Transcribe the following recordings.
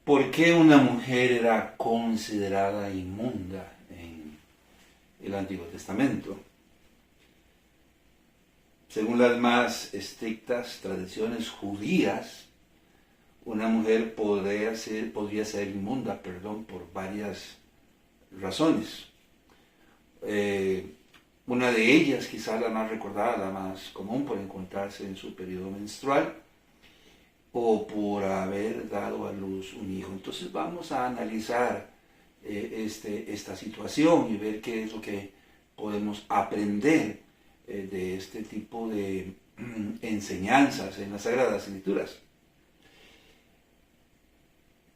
¿Por qué una mujer era considerada inmunda en el Antiguo Testamento? Según las más estrictas tradiciones judías, una mujer podría ser inmunda, por varias razones. Una de ellas, quizás la más recordada, la más común, por encontrarse en su periodo menstrual o por haber dado a luz un hijo. Entonces vamos a analizar esta situación y ver qué es lo que podemos aprender de este tipo de enseñanzas en las Sagradas Escrituras.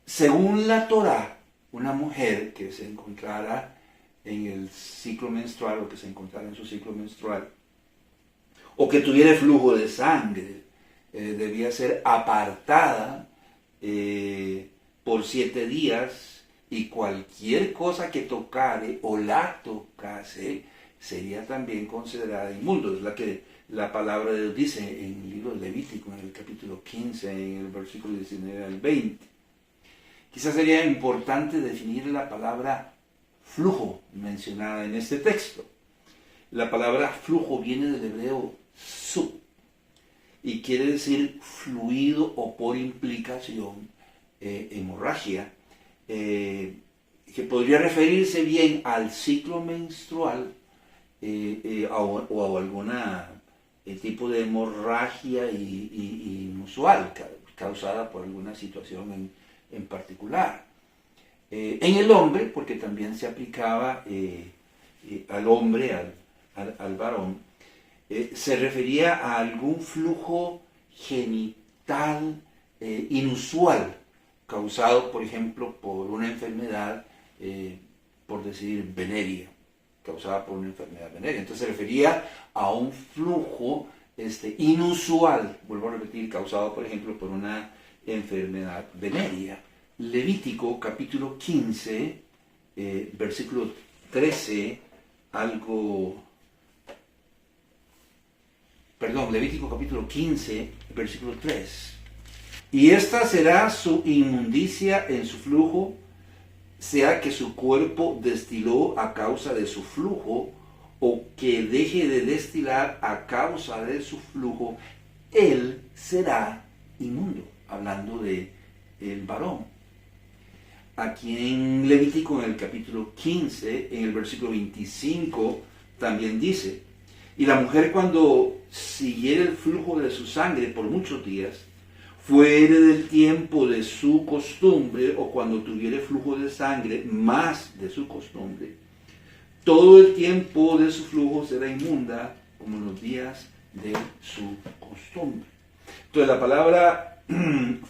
Según la Torá, una mujer que se encontrara en el ciclo menstrual o que se encontrara en su ciclo menstrual o que tuviera flujo de sangre debía ser apartada por 7 días y cualquier cosa que tocare o la tocase sería también considerada inmundo. Es la que la palabra de Dios dice en el libro de Levítico, en el capítulo 15, en el versículo 19 al 20. Quizás sería importante definir la palabra flujo mencionada en este texto. La palabra flujo viene del hebreo sub y quiere decir fluido o por implicación hemorragia, que podría referirse bien al ciclo menstrual o a algún tipo de hemorragia inusual causada por alguna situación en particular. En el hombre, porque también se aplicaba al hombre, al varón, se refería a algún flujo genital inusual, causado, por ejemplo, por una enfermedad, por decir, venérea, causada por una enfermedad venérea. Entonces se refería a un flujo inusual, vuelvo a repetir, causado, por ejemplo, por una enfermedad venérea. Levítico capítulo 15, versículo 13, Levítico capítulo 15, versículo 3. Y esta será su inmundicia en su flujo, sea que su cuerpo destiló a causa de su flujo, o que deje de destilar a causa de su flujo, él será inmundo. Hablando de el varón. Aquí en Levítico, en el capítulo 15, en el versículo 25, también dice: y la mujer, cuando siguiera el flujo de su sangre por muchos días, fuere del tiempo de su costumbre, o cuando tuviere flujo de sangre más de su costumbre, todo el tiempo de su flujo será inmunda, como en los días de su costumbre. Entonces la palabra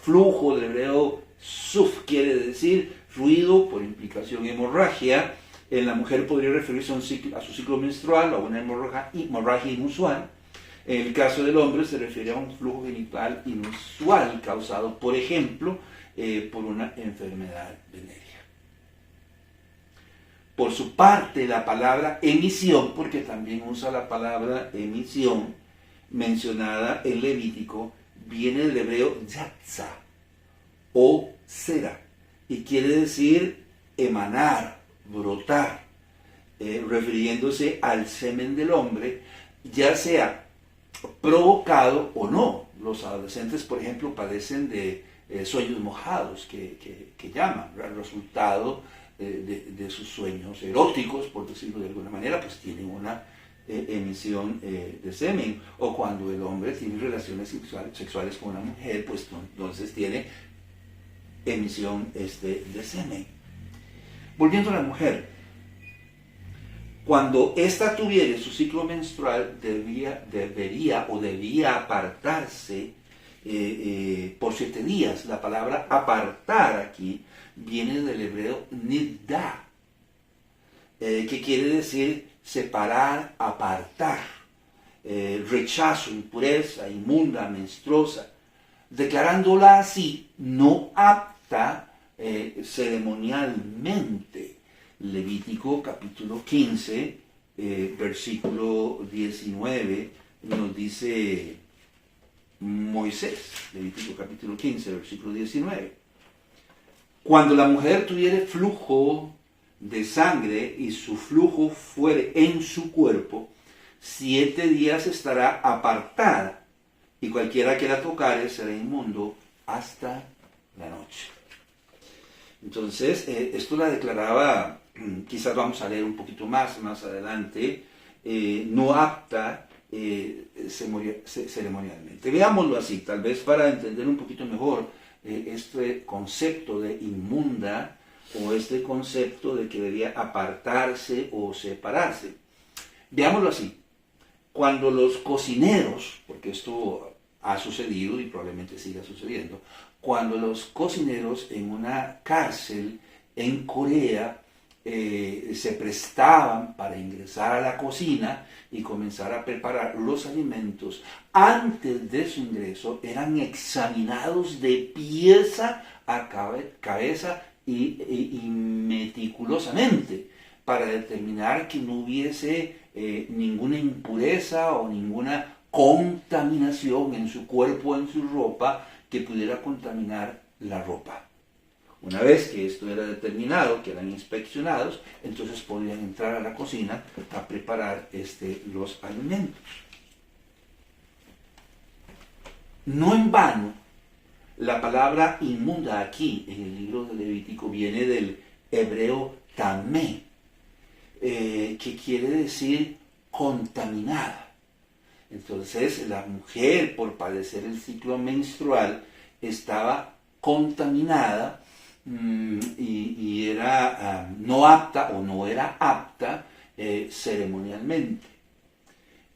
flujo del hebreo suf quiere decir fluido por implicación hemorragia. En la mujer podría referirse a su ciclo menstrual o a una hemorragia inusual. En el caso del hombre se refiere a un flujo genital inusual causado, por ejemplo, por una enfermedad venérea. Por su parte, la palabra emisión, porque también usa la palabra emisión mencionada en Levítico, viene del hebreo yatza o cera y quiere decir emanar, brotar, refiriéndose al semen del hombre, ya sea provocado o no. Los adolescentes, por ejemplo, padecen de sueños mojados, que llaman, el resultado de sus sueños eróticos, por decirlo de alguna manera, pues tienen una emisión de semen. O cuando el hombre tiene relaciones sexuales con una mujer, pues entonces tiene emisión de semen. Volviendo a la mujer, cuando ésta tuviera su ciclo menstrual, debía apartarse por 7 días. La palabra apartar aquí viene del hebreo nidda, que quiere decir separar, apartar, rechazo, impureza, inmunda, menstruosa, declarándola así no apta ceremonialmente. Levítico capítulo 15, versículo 19, nos dice Moisés. Levítico capítulo 15, versículo 19. Cuando la mujer tuviere flujo de sangre y su flujo fuere en su cuerpo, 7 días estará apartada, y cualquiera que la tocare será inmundo hasta la noche. Entonces, esto la declaraba, quizás vamos a leer un poquito más adelante, no apta ceremonialmente. Veámoslo así, tal vez para entender un poquito mejor este concepto de inmunda o este concepto de que debía apartarse o separarse. Veámoslo así. Cuando los cocineros, porque esto ha sucedido y probablemente siga sucediendo, cuando los cocineros en una cárcel en Corea se prestaban para ingresar a la cocina y comenzar a preparar los alimentos, antes de su ingreso eran examinados de pieza a cabeza y meticulosamente para determinar que no hubiese ninguna impureza o ninguna contaminación en su cuerpo o en su ropa que pudiera contaminar la ropa. Una vez que esto era determinado, que eran inspeccionados, entonces podían entrar a la cocina a preparar los alimentos. No en vano, la palabra inmunda aquí en el libro de Levítico viene del hebreo tamé, que quiere decir contaminada. Entonces la mujer, por padecer el ciclo menstrual, estaba contaminada y era no apta o no era apta ceremonialmente.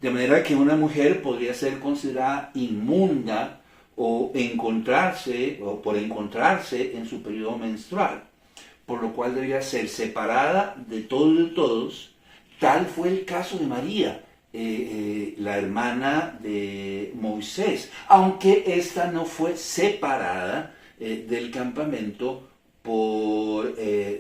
De manera que una mujer podría ser considerada inmunda o por encontrarse en su periodo menstrual, por lo cual debía ser separada de todos y de todos. Tal fue el caso de María, la hermana de Moisés, aunque ésta no fue separada del campamento por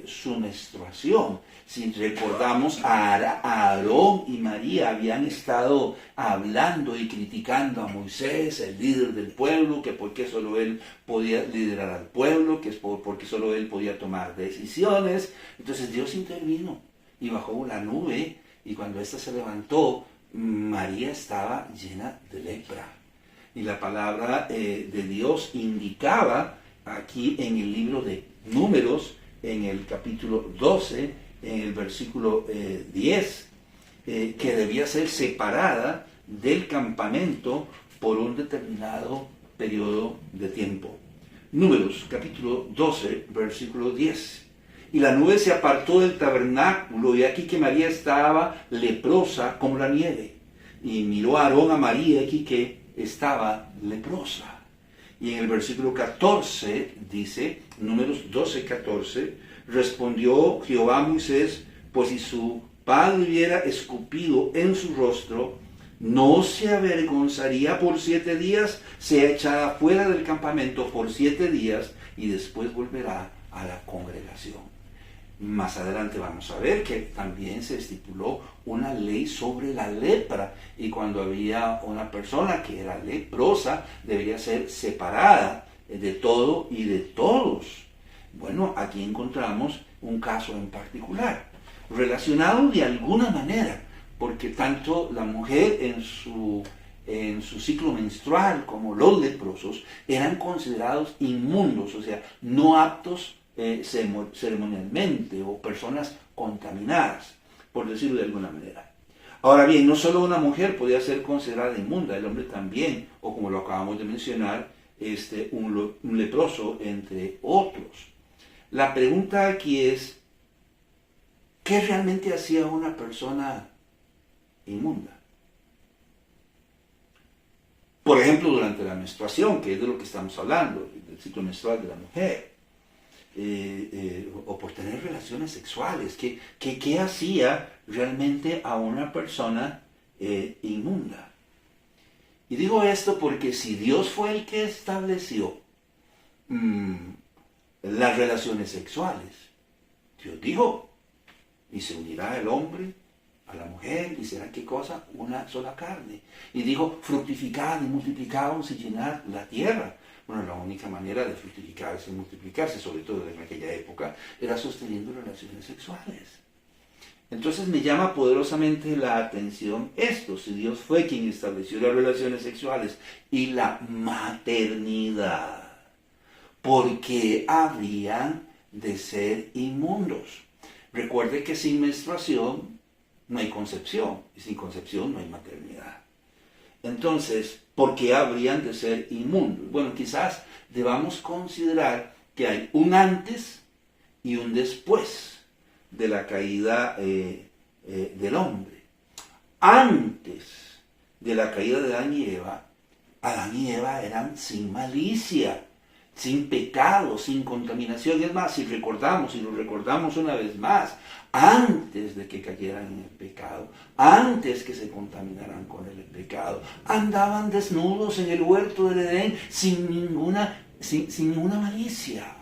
su menstruación. Si recordamos, Aarón y María habían estado hablando y criticando a Moisés, el líder del pueblo, que por qué solo él podía liderar al pueblo, que es porque solo él podía tomar decisiones. Entonces Dios intervino y bajó la nube, y cuando ésta se levantó, María estaba llena de lepra. Y la palabra de Dios indicaba aquí en el libro de Números, en el capítulo 12, en el versículo 10, que debía ser separada del campamento por un determinado periodo de tiempo. Números, capítulo 12, versículo 10. Y la nube se apartó del tabernáculo, y aquí que María estaba leprosa como la nieve. Y miró a Aarón a María, aquí que estaba leprosa. Y en el versículo 14 dice, Números 12, 14, respondió Jehová a Moisés, pues si su padre hubiera escupido en su rostro, no se avergonzaría por 7 días, sea echada fuera del campamento por 7 días y después volverá a la congregación. Más adelante vamos a ver que también se estipuló una ley sobre la lepra, y cuando había una persona que era leprosa debería ser separada de todo y de todos. Bueno, aquí encontramos un caso en particular, relacionado de alguna manera, porque tanto la mujer en su ciclo menstrual como los leprosos eran considerados inmundos, o sea, no aptos ceremonialmente, o personas contaminadas, por decirlo de alguna manera. Ahora bien, no solo una mujer podía ser considerada inmunda, el hombre también, o como lo acabamos de mencionar, un leproso, entre otros. La pregunta aquí es, ¿qué realmente hacía una persona inmunda? Por ejemplo, durante la menstruación, que es de lo que estamos hablando, del ciclo menstrual de la mujer. O por tener relaciones sexuales. ¿Qué hacía realmente a una persona inmunda? Y digo esto porque si Dios fue el que estableció las relaciones sexuales, Dios dijo, y se unirá el hombre a la mujer y será qué cosa, una sola carne. Y dijo, fructificad y multiplicaos y llenad la tierra. Bueno, la única manera de fructificarse y multiplicarse, sobre todo en aquella época, era sosteniendo relaciones sexuales. Entonces me llama poderosamente la atención esto, si Dios fue quien estableció las relaciones sexuales y la maternidad, porque habrían de ser inmundos. Recuerde que sin menstruación no hay concepción, y sin concepción no hay maternidad. Entonces, ¿por qué habrían de ser inmundos? Bueno, quizás debamos considerar que hay un antes y un después de la caída del hombre. Antes de la caída de Adán y Eva eran sin malicia, sin pecado, sin contaminación. Es más, si recordamos, y lo recordamos una vez más, antes de que cayeran en el pecado, antes que se contaminaran con el pecado, andaban desnudos en el huerto del Edén sin ninguna malicia.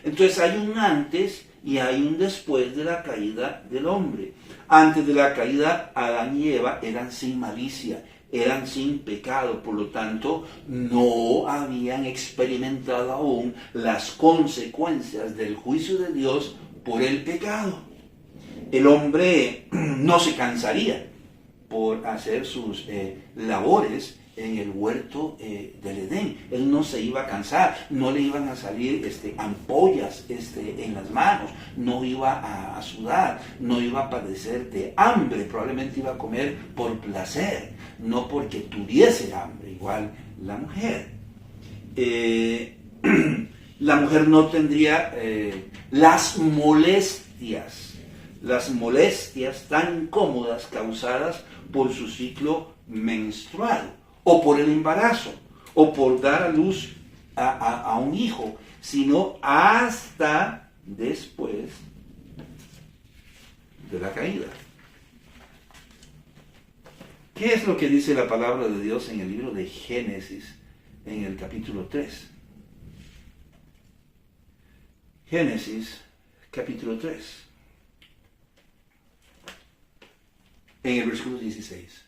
Entonces hay un antes y hay un después de la caída del hombre. Antes de la caída, Adán y Eva eran sin malicia, eran sin pecado, por lo tanto, no habían experimentado aún las consecuencias del juicio de Dios por el pecado. El hombre no se cansaría por hacer sus labores en el huerto del Edén. Él no se iba a cansar, no le iban a salir ampollas en las manos, no iba a sudar, no iba a padecer de hambre, probablemente iba a comer por placer, no porque tuviese hambre, igual la mujer. La mujer no tendría las molestias tan incómodas causadas por su ciclo menstrual, o por el embarazo, o por dar a luz a un hijo, sino hasta después de la caída. ¿Qué es lo que dice la palabra de Dios en el libro de Génesis, en el capítulo 3? Génesis, capítulo 3, en el versículo 16.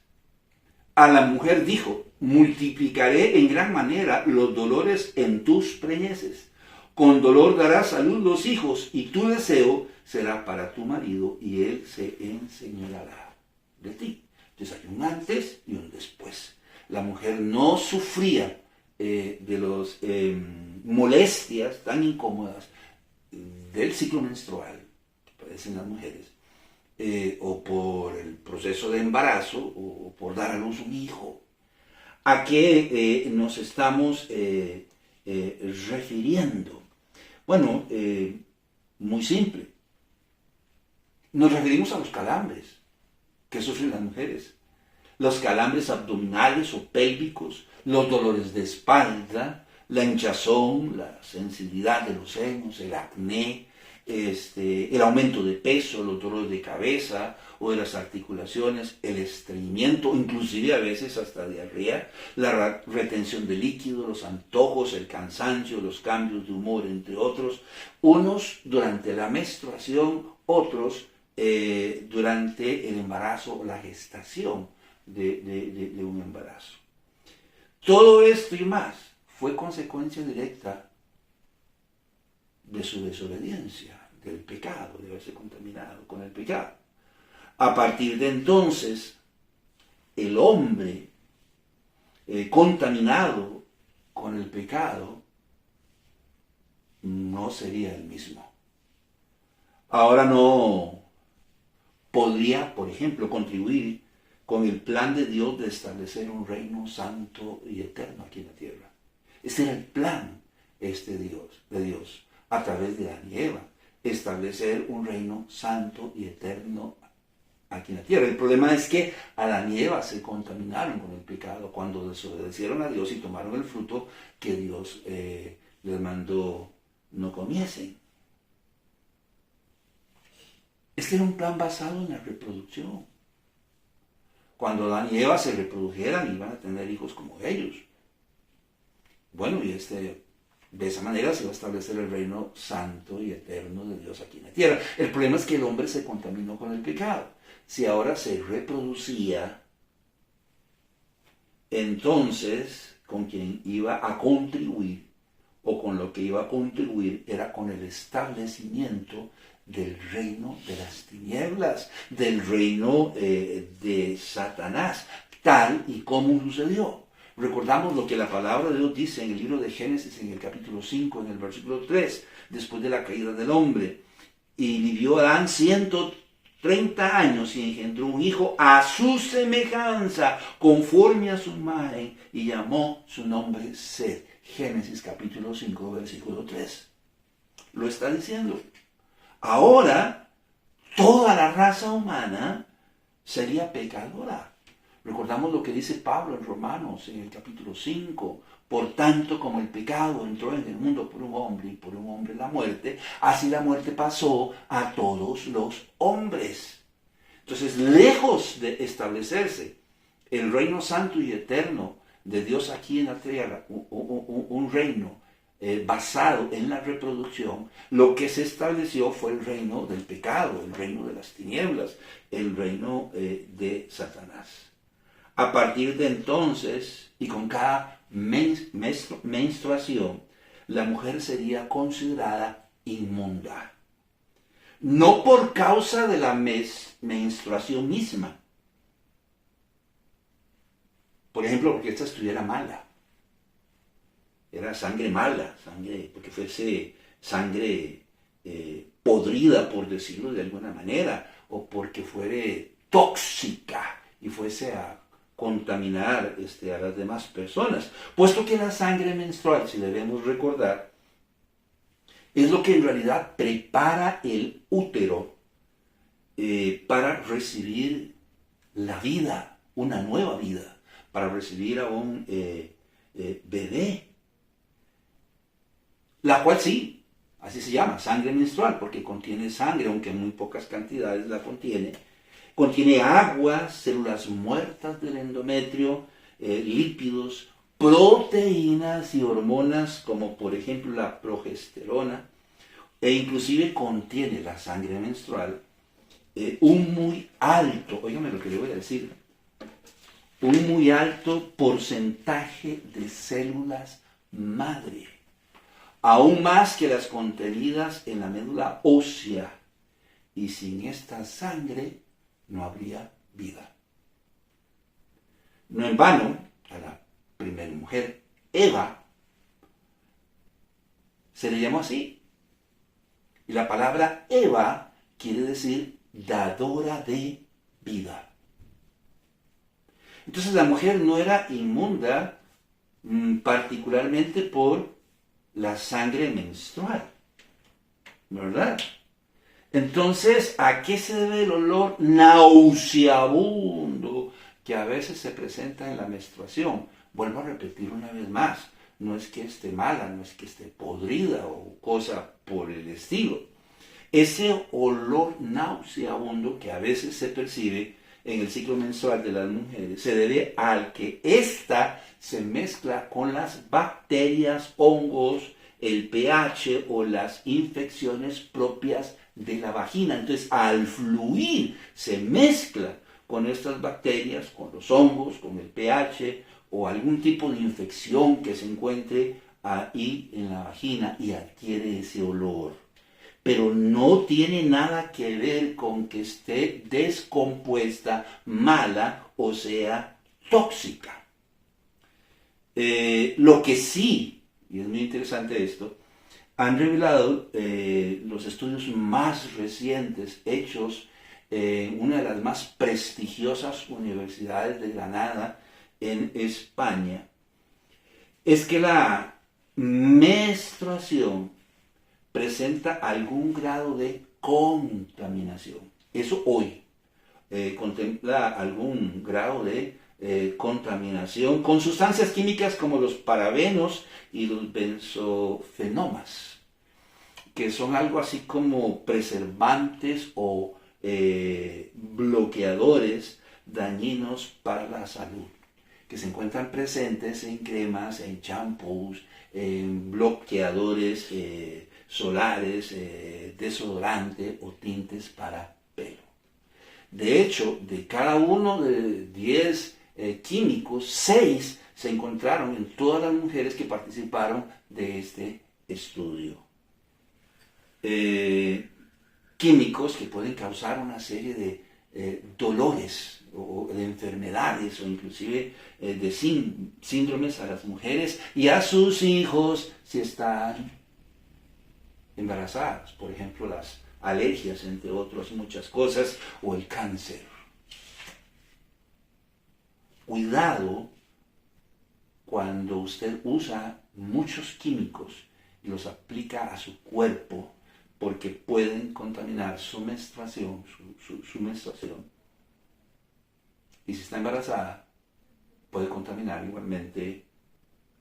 A la mujer dijo, multiplicaré en gran manera los dolores en tus preñeces. Con dolor darás a luz los hijos, y tu deseo será para tu marido, y él se enseñoreará de ti. Entonces hay un antes y un después. La mujer no sufría de las molestias tan incómodas del ciclo menstrual que padecen las mujeres, o por el proceso de embarazo, o por dar a luz un hijo. ¿A qué nos estamos refiriendo? Bueno, muy simple. Nos referimos a los calambres que sufren las mujeres. Los calambres abdominales o pélvicos, los dolores de espalda, la hinchazón, la sensibilidad de los senos, el acné, el aumento de peso, los dolores de cabeza o de las articulaciones, el estreñimiento, inclusive a veces hasta diarrea, la retención de líquido, los antojos, el cansancio, los cambios de humor, entre otros, unos durante la menstruación, otros durante el embarazo o la gestación de un embarazo. Todo esto y más fue consecuencia directa de su desobediencia, del pecado, de haberse contaminado con el pecado. A partir de entonces, el hombre contaminado con el pecado no sería el mismo. Ahora no podría, por ejemplo, contribuir con el plan de Dios de establecer un reino santo y eterno aquí en la tierra. Ese era el plan de Dios, a través de Adán y Eva, establecer un reino santo y eterno aquí en la tierra. El problema es que Adán y Eva se contaminaron con el pecado cuando desobedecieron a Dios y tomaron el fruto que Dios les mandó no comiesen. Este era un plan basado en la reproducción. Cuando Adán y Eva se reprodujeran, iban a tener hijos como ellos. Bueno, y De esa manera se va a establecer el reino santo y eterno de Dios aquí en la tierra. El problema es que el hombre se contaminó con el pecado. Si ahora se reproducía, entonces con quien iba a contribuir o con lo que iba a contribuir era con el establecimiento del reino de las tinieblas, del reino de Satanás, tal y como sucedió. Recordamos lo que la palabra de Dios dice en el libro de Génesis, en el capítulo 5, en el versículo 3, después de la caída del hombre. Y vivió Adán 130 años y engendró un hijo a su semejanza, conforme a su imagen, y llamó su nombre Seth. Génesis capítulo 5, versículo 3. Lo está diciendo. Ahora, toda la raza humana sería pecadora. Recordamos lo que dice Pablo en Romanos, en el capítulo 5. Por tanto, como el pecado entró en el mundo por un hombre y por un hombre la muerte, así la muerte pasó a todos los hombres. Entonces, lejos de establecerse el reino santo y eterno de Dios aquí en la tierra, un reino basado en la reproducción, lo que se estableció fue el reino del pecado, el reino de las tinieblas, el reino de Satanás. A partir de entonces, y con cada menstruación, la mujer sería considerada inmunda. No por causa de la menstruación misma. Por ejemplo, porque esta estuviera mala. Era sangre mala, porque fuese sangre podrida, por decirlo de alguna manera, o porque fuere tóxica y fuese a contaminar a las demás personas. Puesto que la sangre menstrual, si debemos recordar, es lo que en realidad prepara el útero para recibir la vida, una nueva vida, para recibir a un bebé, la cual sí, así se llama, sangre menstrual, porque contiene sangre, aunque en muy pocas cantidades la contiene. Contiene agua, células muertas del endometrio, lípidos, proteínas y hormonas como por ejemplo la progesterona, e inclusive contiene la sangre menstrual un muy alto, óigame lo que le voy a decir, un muy alto porcentaje de células madre, aún más que las contenidas en la médula ósea, y sin esta sangre no habría vida. No en vano, a la primera mujer, Eva, se le llamó así. Y la palabra Eva quiere decir dadora de vida. Entonces la mujer no era inmunda particularmente por la sangre menstrual, ¿verdad? Entonces, ¿a qué se debe el olor nauseabundo que a veces se presenta en la menstruación? Vuelvo a repetir una vez más, no es que esté mala, no es que esté podrida o cosa por el estilo. Ese olor nauseabundo que a veces se percibe en el ciclo menstrual de las mujeres se debe al que ésta se mezcla con las bacterias, hongos, el pH o las infecciones propias de la vagina. Entonces, al fluir, se mezcla con estas bacterias, con los hongos, con el pH o algún tipo de infección que se encuentre ahí en la vagina y adquiere ese olor. Pero no tiene nada que ver con que esté descompuesta, mala o sea tóxica. Lo que sí, y es muy interesante esto, han revelado los estudios más recientes hechos en una de las más prestigiosas universidades de Granada en España, es que la menstruación presenta algún grado de contaminación. Eso hoy contempla algún grado de contaminación con sustancias químicas como los parabenos y los benzofenomas, que son algo así como preservantes o bloqueadores dañinos para la salud. que se encuentran presentes en cremas, en champús, en bloqueadores solares, desodorante o tintes para pelo. De hecho, de cada uno de 10 químicos, 6 se encontraron en todas las mujeres que participaron de este estudio. Químicos que pueden causar una serie de dolores o de enfermedades o inclusive de síndromes a las mujeres y a sus hijos si están embarazadas. Por ejemplo, las alergias, entre otras muchas cosas, o el cáncer. Cuidado cuando usted usa muchos químicos y los aplica a su cuerpo, porque pueden contaminar su menstruación, su menstruación. Y si está embarazada, puede contaminar igualmente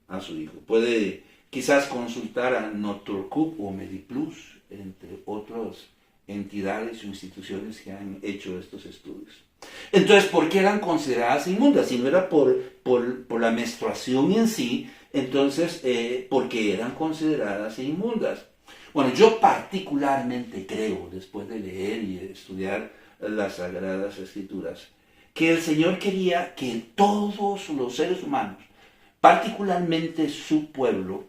a su hijo. Puede quizás consultar a Notorcup o Mediplus, entre otras entidades o instituciones que han hecho estos estudios. Entonces, ¿por qué eran consideradas inmundas? Si no era por la menstruación en sí, entonces, ¿por qué eran consideradas inmundas? Bueno, yo particularmente creo, después de leer y de estudiar las Sagradas Escrituras, que el Señor quería que todos los seres humanos, particularmente su pueblo,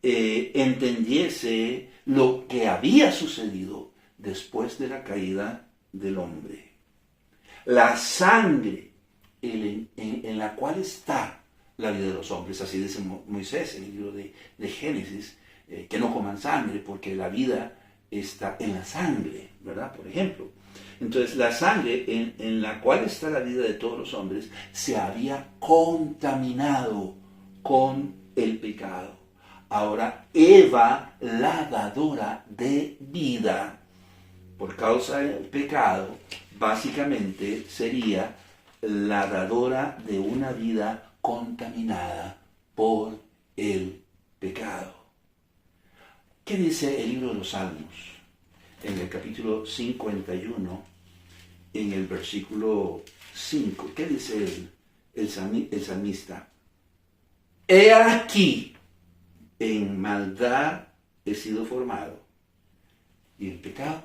entendiese lo que había sucedido después de la caída del hombre. La sangre en la cual está la vida de los hombres, así dice Moisés en el libro de Génesis, que no coman sangre porque la vida está en la sangre, ¿verdad? Por ejemplo. Entonces la sangre en la cual está la vida de todos los hombres se había contaminado con el pecado. Ahora Eva, la dadora de vida, por causa del pecado, básicamente sería la dadora de una vida contaminada por el pecado. ¿Qué dice el libro de los Salmos? En el capítulo 51, en el versículo 5. ¿Qué dice el salmista? He aquí, en maldad he sido formado, y el pecado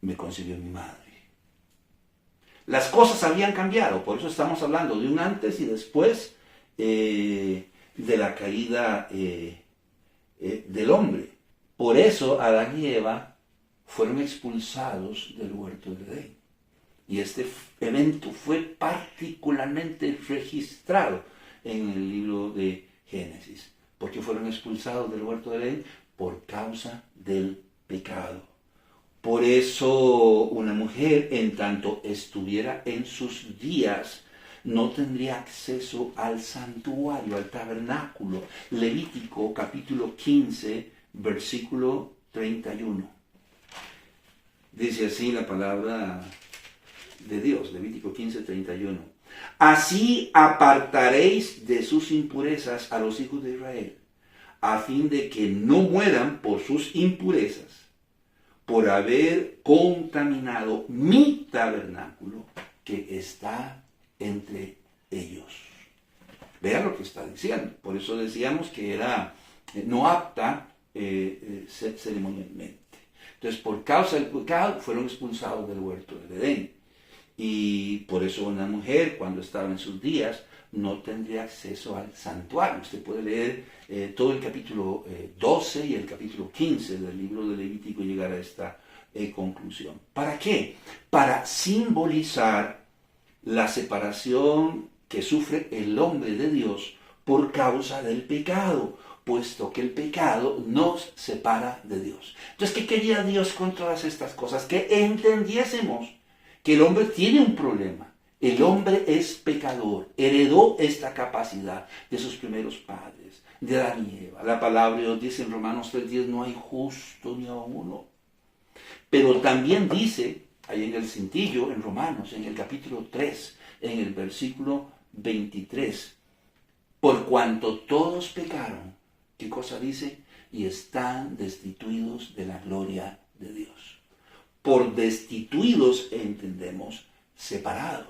me concibió mi madre. Las cosas habían cambiado, por eso estamos hablando de un antes y después de la caída del hombre. Por eso Adán y Eva fueron expulsados del huerto de Edén. Y este evento fue particularmente registrado en el libro de Génesis. ¿Por qué fueron expulsados del huerto de Edén? Por causa del pecado. Por eso una mujer, en tanto estuviera en sus días, no tendría acceso al santuario, al tabernáculo. Levítico capítulo 15, versículo 31. Dice así la palabra de Dios, Levítico 15, 31. Así apartaréis de sus impurezas a los hijos de Israel, a fin de que no mueran por sus impurezas, por haber contaminado mi tabernáculo que está entre ellos. Vean lo que está diciendo. Por eso decíamos que era no apta ceremonialmente. Entonces, por causa del pecado, fueron expulsados del huerto del Edén. Y por eso una mujer, cuando estaba en sus días, no tendría acceso al santuario. Usted puede leer todo el capítulo 12 y el capítulo 15 del libro de Levítico y llegar a esta conclusión. ¿Para qué? Para simbolizar la separación que sufre el hombre de Dios por causa del pecado, puesto que el pecado nos separa de Dios. Entonces, ¿qué quería Dios con todas estas cosas? Que entendiésemos que el hombre tiene un problema. El hombre es pecador, heredó esta capacidad de sus primeros padres, de Adán y Eva. La palabra de Dios dice en Romanos 3:10, no hay justo ni a uno. Pero también dice, ahí en el cintillo, en Romanos, en el capítulo 3, en el versículo 23, por cuanto todos pecaron, ¿qué cosa dice? Y están destituidos de la gloria de Dios. Por destituidos entendemos separados.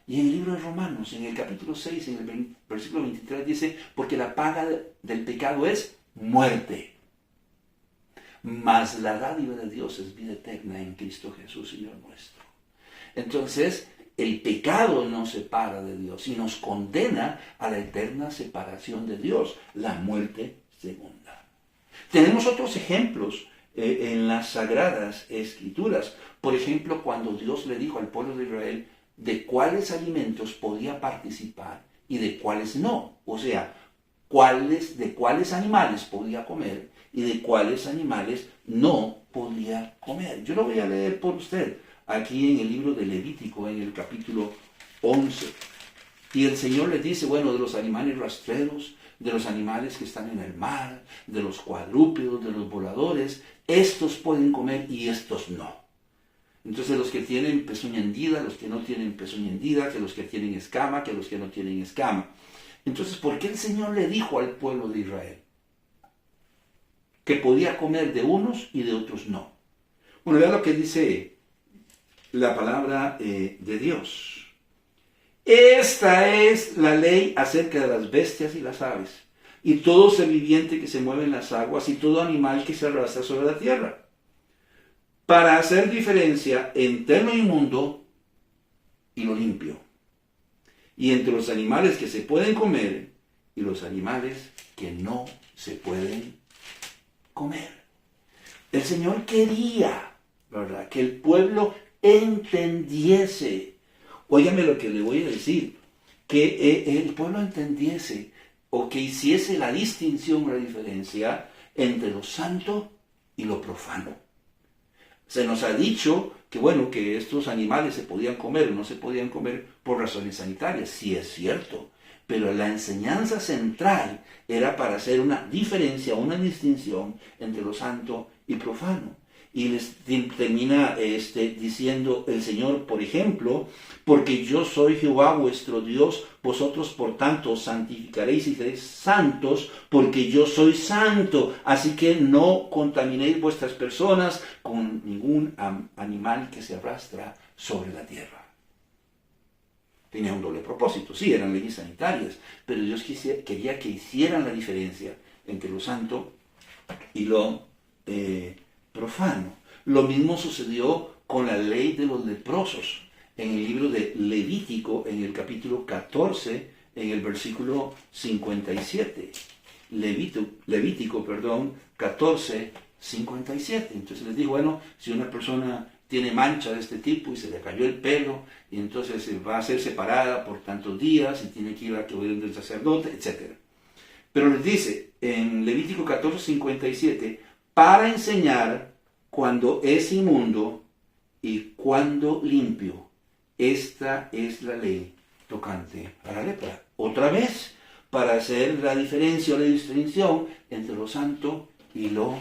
Y en el libro de Romanos, en el capítulo 6, en el versículo 23, dice, porque la paga del pecado es muerte, mas la dádiva de Dios es vida eterna en Cristo Jesús, Señor nuestro. Entonces, el pecado nos separa de Dios y nos condena a la eterna separación de Dios, la muerte segunda. Tenemos otros ejemplos en las Sagradas Escrituras. Por ejemplo, cuando Dios le dijo al pueblo de Israel de cuáles alimentos podía participar y de cuáles no. O sea, de cuáles animales podía comer y de cuáles animales no podía comer. Yo lo voy a leer por usted aquí en el libro de Levítico, en el capítulo 11. Y el Señor les dice, bueno, de los animales rastreros, de los animales que están en el mar, de los cuadrúpedos, de los voladores, estos pueden comer y estos no. Entonces los que tienen pezuña hendida, los que no tienen pezuña hendida, que los que tienen escama, que los que no tienen escama. Entonces, ¿por qué el Señor le dijo al pueblo de Israel que podía comer de unos y de otros no? Bueno, vea lo que dice la palabra de Dios. Esta es la ley acerca de las bestias y las aves, y todo ser viviente que se mueve en las aguas, y todo animal que se arrastra sobre la tierra, para hacer diferencia entre lo inmundo y lo limpio, y entre los animales que se pueden comer y los animales que no se pueden comer. El Señor quería, ¿verdad?, que el pueblo entendiese. Óigame lo que le voy a decir, que el pueblo entendiese o que hiciese la distinción o la diferencia entre lo santo y lo profano. Se nos ha dicho que, bueno, que estos animales se podían comer o no se podían comer por razones sanitarias. Sí es cierto, pero la enseñanza central era para hacer una diferencia, una distinción entre lo santo y profano. Y les termina diciendo el Señor, por ejemplo, porque yo soy Jehová vuestro Dios, vosotros por tanto os santificaréis y seréis santos, porque yo soy santo. Así que no contaminéis vuestras personas con ningún animal que se arrastra sobre la tierra. Tenía un doble propósito, sí, eran leyes sanitarias, pero Dios quería que hicieran la diferencia entre lo santo y lo profano. Lo mismo sucedió con la ley de los leprosos. En el libro de Levítico, en el capítulo 14, en el versículo 57. Levítico, 14, 57. Entonces les digo, bueno, si una persona tiene mancha de este tipo y se le cayó el pelo, y entonces va a ser separada por tantos días y tiene que ir a que oír del sacerdote, etc. Pero les dice, en Levítico 14, 57, para enseñar cuando es inmundo y cuando limpio. Esta es la ley tocante a la lepra. Otra vez, para hacer la diferencia o la distinción entre lo santo y lo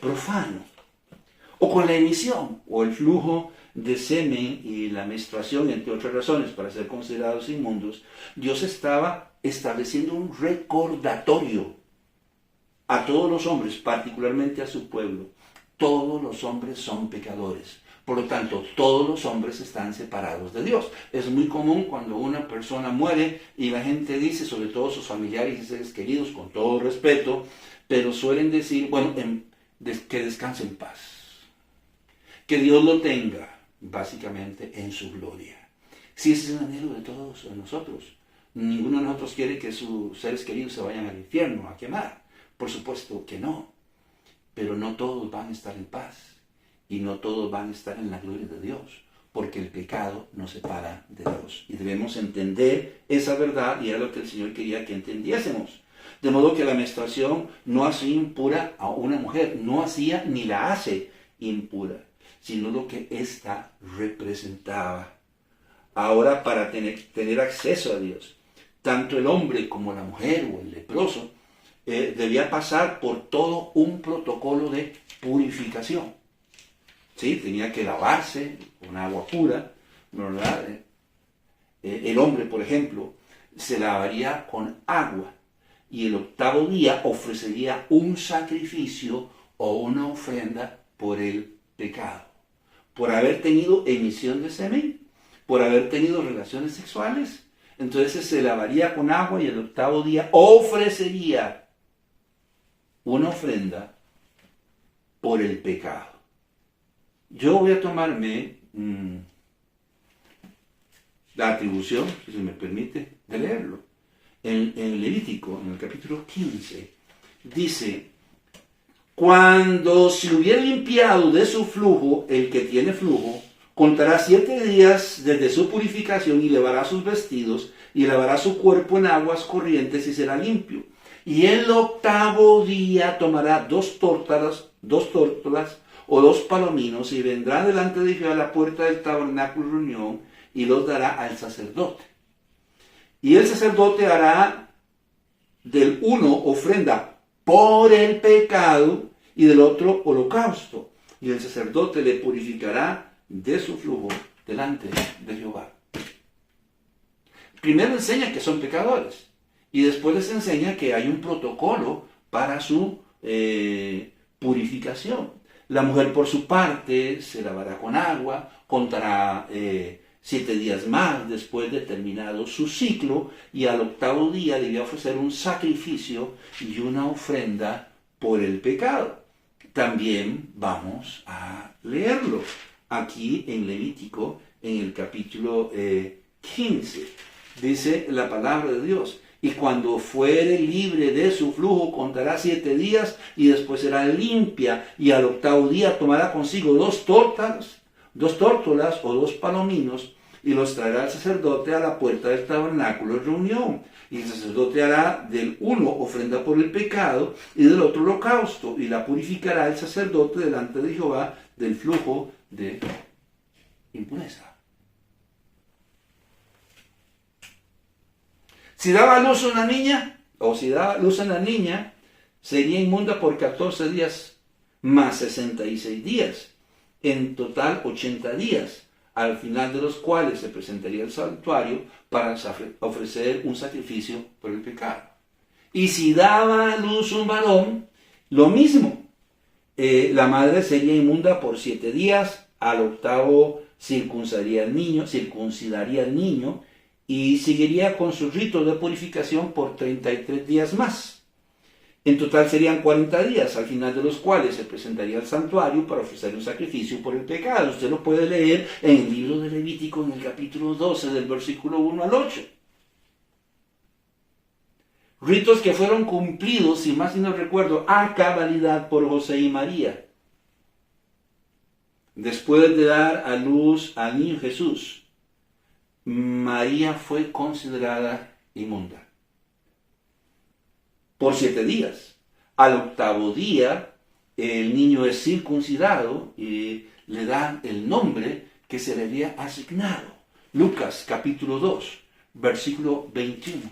profano. O con la emisión o el flujo de semen y la menstruación, entre otras razones, para ser considerados inmundos, Dios estaba estableciendo un recordatorio a todos los hombres, particularmente a su pueblo. Todos los hombres son pecadores. Por lo tanto, todos los hombres están separados de Dios. Es muy común cuando una persona muere y la gente dice, sobre todo sus familiares y seres queridos, con todo respeto, pero suelen decir, bueno, que descanse en paz. Que Dios lo tenga, básicamente, en su gloria. Si ese es el anhelo de todos nosotros. Ninguno de nosotros quiere que sus seres queridos se vayan al infierno a quemar. Por supuesto que no. Pero no todos van a estar en paz. Y no todos van a estar en la gloria de Dios, porque el pecado nos separa de Dios. Y debemos entender esa verdad, y era lo que el Señor quería que entendiésemos. De modo que la menstruación no hacía impura a una mujer, no hacía ni la hace impura, sino lo que ésta representaba. Ahora, para tener acceso a Dios, tanto el hombre como la mujer o el leproso debía pasar por todo un protocolo de purificación. Sí, tenía que lavarse con agua pura, ¿verdad? El hombre, por ejemplo, se lavaría con agua y el octavo día ofrecería un sacrificio o una ofrenda por el pecado, por haber tenido emisión de semen, por haber tenido relaciones sexuales. Entonces se lavaría con agua y el octavo día ofrecería una ofrenda por el pecado. Yo voy a tomarme la atribución, si se me permite, de leerlo. En Levítico, en el capítulo 15, dice: cuando se hubiera limpiado de su flujo, el que tiene flujo, contará 7 días desde su purificación y lavará sus vestidos y lavará su cuerpo en aguas corrientes y será limpio. Y el octavo día tomará 2 tórtolas o 2 palominos y vendrá delante de Jehová a la puerta del tabernáculo de reunión y los dará al sacerdote. Y el sacerdote hará del uno ofrenda por el pecado y del otro holocausto. Y el sacerdote le purificará de su flujo delante de Jehová. Primero enseña que son pecadores y después les enseña que hay un protocolo para su purificación. La mujer por su parte se lavará con agua, contará 7 días más después de terminado su ciclo, y al octavo día debía ofrecer un sacrificio y una ofrenda por el pecado. También vamos a leerlo aquí en Levítico, en el capítulo 15. Dice la palabra de Dios: y cuando fuere libre de su flujo, contará 7 días y después será limpia, y al octavo día tomará consigo 2 tórtolas o 2 palominos, y los traerá el sacerdote a la puerta del tabernáculo de reunión. Y el sacerdote hará del uno ofrenda por el pecado y del otro holocausto, y la purificará el sacerdote delante de Jehová del flujo de impureza. Si daba a luz una niña, o si daba luz a la niña, sería inmunda por 14 días más 66 días. En total 80 días, al final de los cuales se presentaría al santuario para ofrecer un sacrificio por el pecado. Y si daba a luz un varón, lo mismo. La madre sería inmunda por 7 días, al octavo circuncidaría al niño, y seguiría con su rito de purificación por 33 días más. En total serían 40 días, al final de los cuales se presentaría al santuario para ofrecer un sacrificio por el pecado. Usted lo puede leer en el libro de Levítico, en el capítulo 12, del versículo 1 al 8. Ritos que fueron cumplidos, si más no recuerdo, a cabalidad por José y María. Después de dar a luz al niño Jesús, María fue considerada inmunda por 7 días. Al octavo día, el niño es circuncidado y le dan el nombre que se le había asignado. Lucas capítulo 2, versículo 21.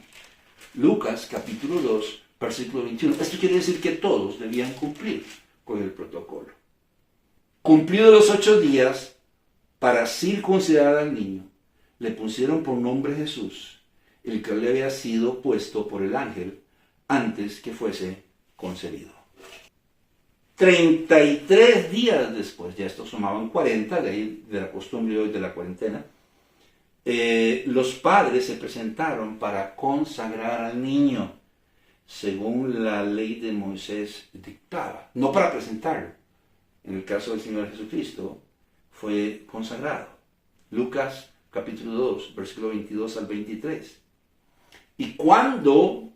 Lucas capítulo 2, versículo 21. Esto quiere decir que todos debían cumplir con el protocolo. Cumplidos los 8 días, para circuncidar al niño, le pusieron por nombre Jesús, el que le había sido puesto por el ángel antes que fuese concebido. 33 días después, ya estos sumaban 40, de ahí de la costumbre hoy de la cuarentena, los padres se presentaron para consagrar al niño, según la ley de Moisés dictaba. No para presentarlo. En el caso del Señor Jesucristo, fue consagrado. Lucas capítulo 2, versículo 22 al 23. Y cuando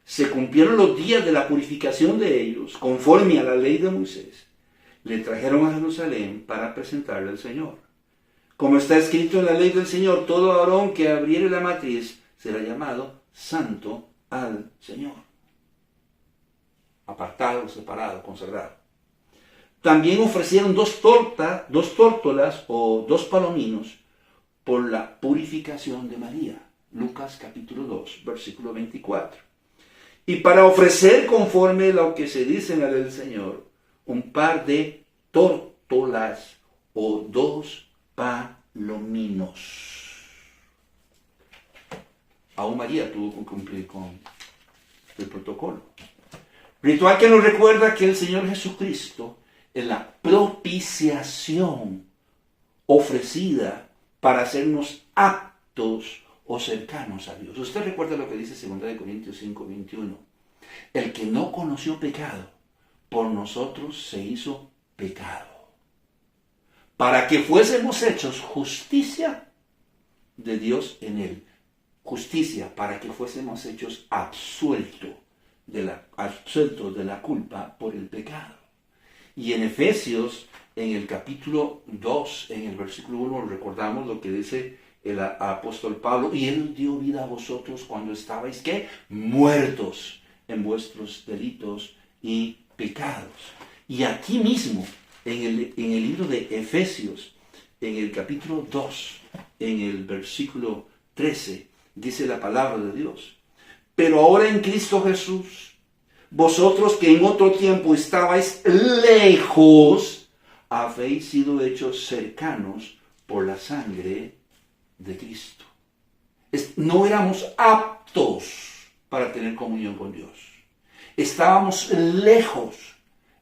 se cumplieron los días de la purificación de ellos, conforme a la ley de Moisés, le trajeron a Jerusalén para presentarle al Señor. Como está escrito en la ley del Señor, todo varón que abriere la matriz será llamado santo al Señor. Apartado, separado, consagrado. También ofrecieron 2 tórtolas o 2 palominos por la purificación de María. Lucas capítulo 2, versículo 24. Y para ofrecer conforme lo que se dice en la ley del Señor, un par de tórtolas o 2 palominos. Aún María tuvo que cumplir con el protocolo. Ritual que nos recuerda que el Señor Jesucristo es la propiciación ofrecida para hacernos aptos o cercanos a Dios. Usted recuerda lo que dice 2 Corintios 5:21. El que no conoció pecado, por nosotros se hizo pecado, para que fuésemos hechos justicia de Dios en él. Justicia, para que fuésemos hechos absueltos de la culpa por el pecado. Y en Efesios, en el capítulo 2, en el versículo 1, recordamos lo que dice el apóstol Pablo: y Él dio vida a vosotros cuando estabais, ¿qué? Muertos en vuestros delitos y pecados. Y aquí mismo, en el libro de Efesios, en el capítulo 2, en el versículo 13, dice la palabra de Dios: pero ahora en Cristo Jesús, vosotros que en otro tiempo estabais lejos, habéis sido hechos cercanos por la sangre de Cristo. No éramos aptos para tener comunión con Dios. Estábamos lejos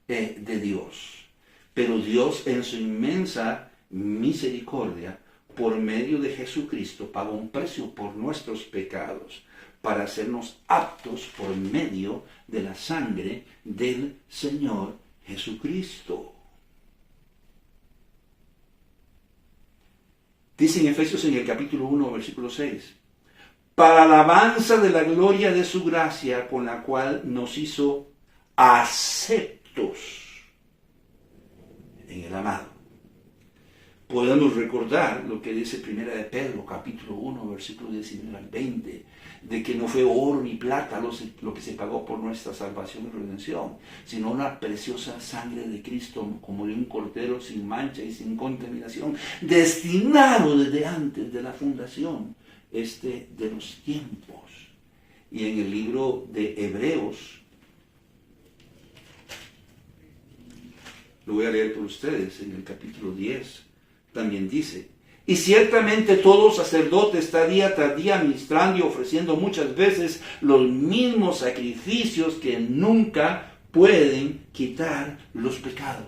de Dios. Pero Dios, en su inmensa misericordia, por medio de Jesucristo, pagó un precio por nuestros pecados, para hacernos aptos por medio de la sangre del Señor Jesucristo. Dice en Efesios, en el capítulo 1, versículo 6, para alabanza de la gloria de su gracia, con la cual nos hizo aceptos en el amado. Podemos recordar lo que dice 1 de Pedro, capítulo 1, versículo 19 al 20, de que no fue oro ni plata lo que se pagó por nuestra salvación y redención, sino una preciosa sangre de Cristo, como de un cordero sin mancha y sin contaminación, destinado desde antes de la fundación de los tiempos. Y en el libro de Hebreos, lo voy a leer por ustedes, en el capítulo 10, también dice: y ciertamente todo sacerdote está día tras día ministrando y ofreciendo muchas veces los mismos sacrificios que nunca pueden quitar los pecados.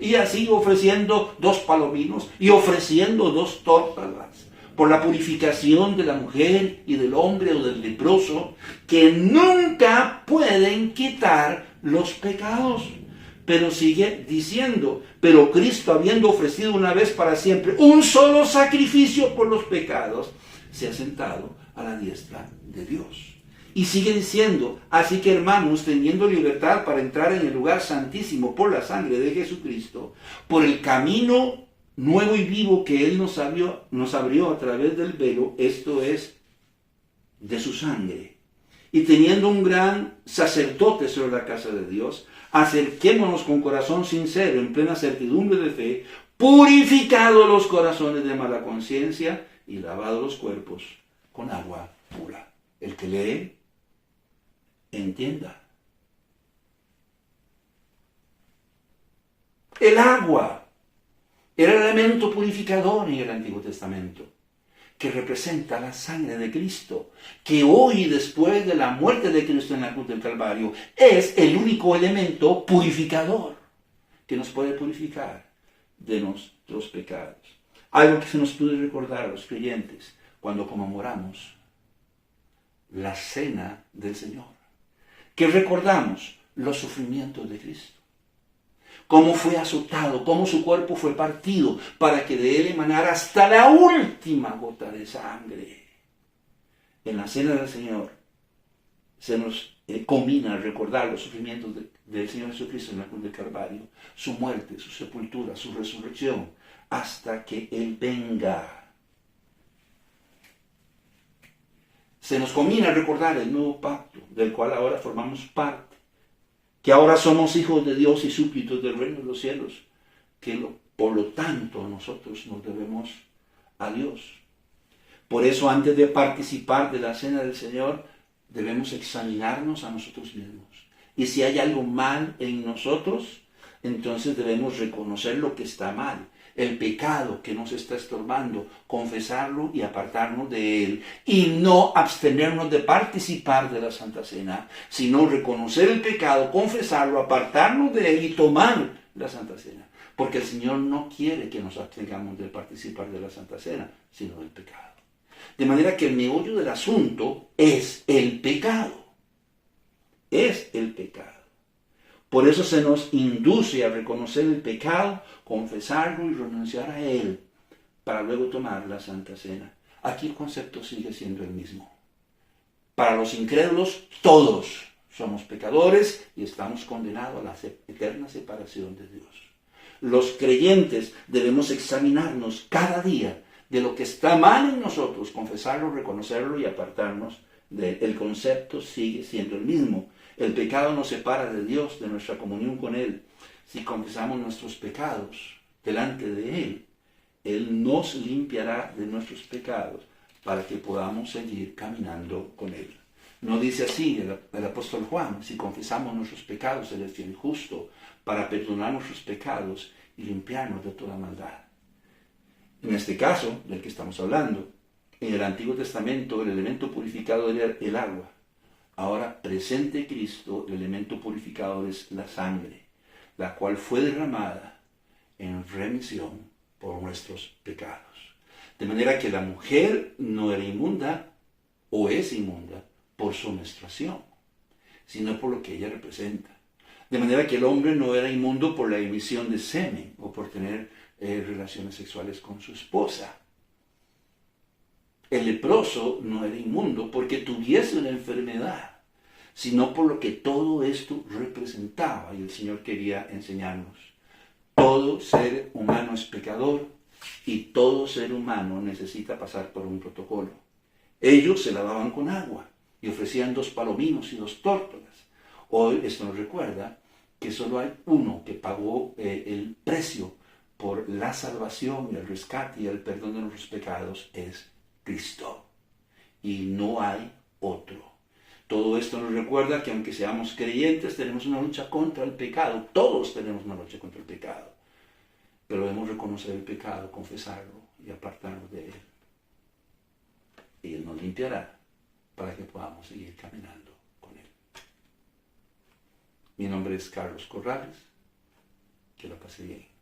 Y así ofreciendo 2 palominos y ofreciendo 2 tórtolas por la purificación de la mujer y del hombre o del leproso, que nunca pueden quitar los pecados. Pero sigue diciendo: pero Cristo, habiendo ofrecido una vez para siempre un solo sacrificio por los pecados, se ha sentado a la diestra de Dios. Y sigue diciendo: así que, hermanos, teniendo libertad para entrar en el lugar santísimo por la sangre de Jesucristo, por el camino nuevo y vivo que Él nos abrió a través del velo, esto es, de su sangre, y teniendo un gran sacerdote sobre la casa de Dios, acerquémonos con corazón sincero, en plena certidumbre de fe, purificados los corazones de mala conciencia y lavados los cuerpos con agua pura. El que lee, entienda. El agua era el elemento purificador en el Antiguo Testamento, que representa la sangre de Cristo, que hoy, después de la muerte de Cristo en la cruz del Calvario, es el único elemento purificador que nos puede purificar de nuestros pecados. Algo que se nos puede recordar a los creyentes cuando conmemoramos la cena del Señor, que recordamos los sufrimientos de Cristo, cómo fue azotado, cómo su cuerpo fue partido para que de él emanara hasta la última gota de sangre. En la cena del Señor se nos combina recordar los sufrimientos del Señor Jesucristo en la cruz del Calvario, su muerte, su sepultura, su resurrección, hasta que Él venga. Se nos combina recordar el nuevo pacto, del cual ahora formamos parte, que ahora somos hijos de Dios y súbditos del reino de los cielos, que por lo tanto nosotros nos debemos a Dios. Por eso, antes de participar de la cena del Señor, debemos examinarnos a nosotros mismos. Y si hay algo mal en nosotros, entonces debemos reconocer lo que está mal, el pecado que nos está estorbando, confesarlo y apartarnos de él, y no abstenernos de participar de la Santa Cena, sino reconocer el pecado, confesarlo, apartarnos de él y tomar la Santa Cena. Porque el Señor no quiere que nos abstengamos de participar de la Santa Cena, sino del pecado. De manera que el meollo del asunto es el pecado. Es el pecado. Por eso se nos induce a reconocer el pecado, confesarlo y renunciar a él, para luego tomar la Santa Cena. Aquí el concepto sigue siendo el mismo. Para los incrédulos, todos somos pecadores y estamos condenados a la eterna separación de Dios. Los creyentes debemos examinarnos cada día de lo que está mal en nosotros, confesarlo, reconocerlo y apartarnos de él. El concepto sigue siendo el mismo. El pecado nos separa de Dios, de nuestra comunión con Él. Si confesamos nuestros pecados delante de Él, Él nos limpiará de nuestros pecados para que podamos seguir caminando con Él. No dice así el apóstol Juan: si confesamos nuestros pecados, Él es fiel y justo para perdonar nuestros pecados y limpiarnos de toda maldad. En este caso, del que estamos hablando, en el Antiguo Testamento el elemento purificado era el agua. Ahora, presente Cristo, el elemento purificador es la sangre, la cual fue derramada en remisión por nuestros pecados. De manera que la mujer no era inmunda, o es inmunda, por su menstruación, sino por lo que ella representa. De manera que el hombre no era inmundo por la emisión de semen, o por tener relaciones sexuales con su esposa. El leproso no era inmundo porque tuviese una enfermedad, sino por lo que todo esto representaba, y el Señor quería enseñarnos. Todo ser humano es pecador y todo ser humano necesita pasar por un protocolo. Ellos se lavaban con agua y ofrecían 2 palominos y 2 tórtolas. Hoy esto nos recuerda que solo hay uno que pagó el precio por la salvación y el rescate y el perdón de nuestros pecados, es Cristo. Y no hay otro. Todo esto nos recuerda que aunque seamos creyentes, tenemos una lucha contra el pecado. Todos tenemos una lucha contra el pecado. Pero debemos reconocer el pecado, confesarlo y apartarnos de él. Y Él nos limpiará para que podamos seguir caminando con Él. Mi nombre es Carlos Corrales. Que lo pase bien.